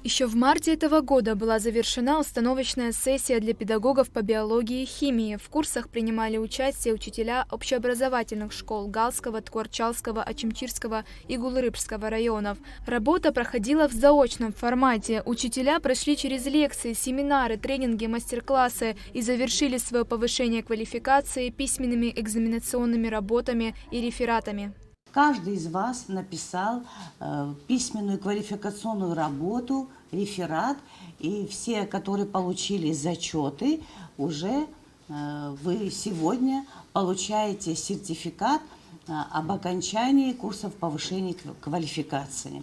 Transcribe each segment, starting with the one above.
Еще в марте этого года была завершена установочная сессия для педагогов по биологии и химии. В курсах принимали участие учителя общеобразовательных школ Галского, Тхуарчалского, Ачимчирского и Гулрыбского районов. Работа проходила в заочном формате. Учителя прошли через лекции, семинары, тренинги, мастер-классы и завершили свое повышение квалификации письменными экзаменационными работами и рефератами. Каждый из вас написал письменную квалификационную работу, реферат, и все, которые получили зачеты, уже вы сегодня получаете сертификат об окончании курсов повышения квалификации.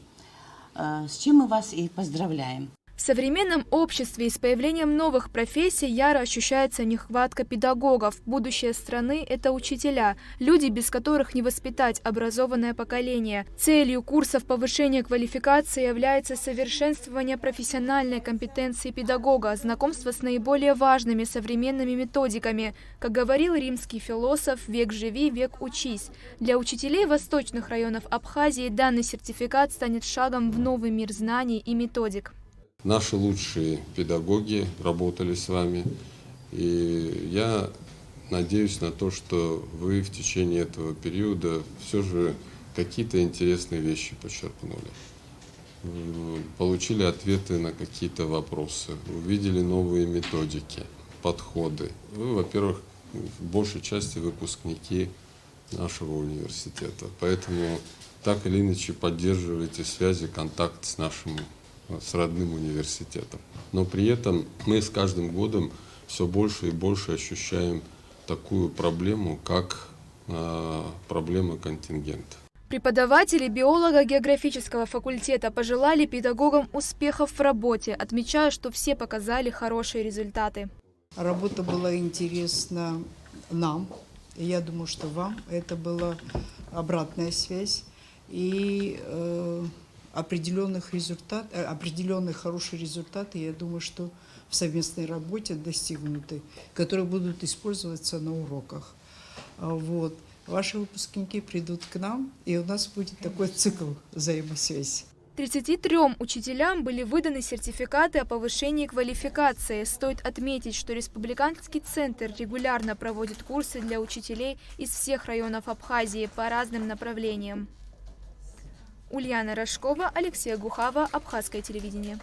С чем мы вас и поздравляем. В современном обществе и с появлением новых профессий яро ощущается нехватка педагогов. Будущее страны – это учителя, люди, без которых не воспитать образованное поколение. Целью курсов повышения квалификации является совершенствование профессиональной компетенции педагога, знакомство с наиболее важными современными методиками. Как говорил римский философ, «Век живи, век учись». Для учителей восточных районов Абхазии данный сертификат станет шагом в новый мир знаний и методик. Наши лучшие педагоги работали с вами, и я надеюсь на то, что вы в течение этого периода все же какие-то интересные вещи почерпнули, получили ответы на какие-то вопросы, увидели новые методики, подходы. Вы, во-первых, в большей части выпускники нашего университета, поэтому так или иначе поддерживаете связи, контакт с родным университетом. Но при этом мы с каждым годом все больше и больше ощущаем такую проблему, как проблема контингента. Преподаватели биолого-географического факультета пожелали педагогам успехов в работе, отмечая, что все показали хорошие результаты. Работа была интересна нам, и я думаю, что вам это была обратная связь. И определенные хорошие результаты, я думаю, что в совместной работе достигнуты, которые будут использоваться на уроках. Вот. Ваши выпускники придут к нам, и у нас будет такой цикл взаимосвязи. 33 учителям были выданы сертификаты о повышении квалификации. Стоит отметить, что Республиканский центр регулярно проводит курсы для учителей из всех районов Абхазии по разным направлениям. Ульяна Рожкова, Алексей Гухава, Абхазское телевидение.